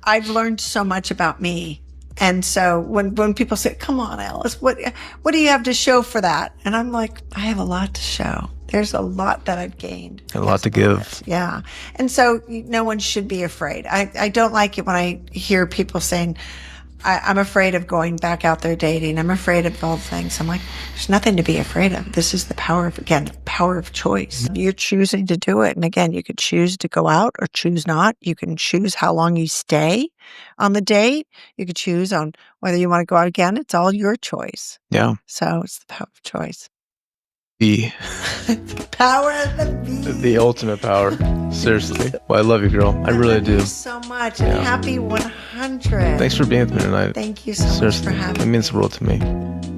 I've learned so much about me. And so when people say, come on, Alice, what do you have to show for that? And I'm like, I have a lot to show. There's a lot that I've gained. A lot to give. Yeah. And so no one should be afraid. I don't like it when I hear people saying, I'm afraid of going back out there dating. I'm afraid of all things. I'm like, there's nothing to be afraid of. This is the power of choice. You're choosing to do it. And again, you could choose to go out or choose not. You can choose how long you stay on the date. You could choose on whether you want to go out again. It's all your choice. Yeah. So it's the power of choice. The power of the bee. The ultimate power. Seriously. Well, I love you, girl. I really do. Thank you so much. And happy 100. Thanks for being with me tonight. Thank you so much for having me. It means the world to me.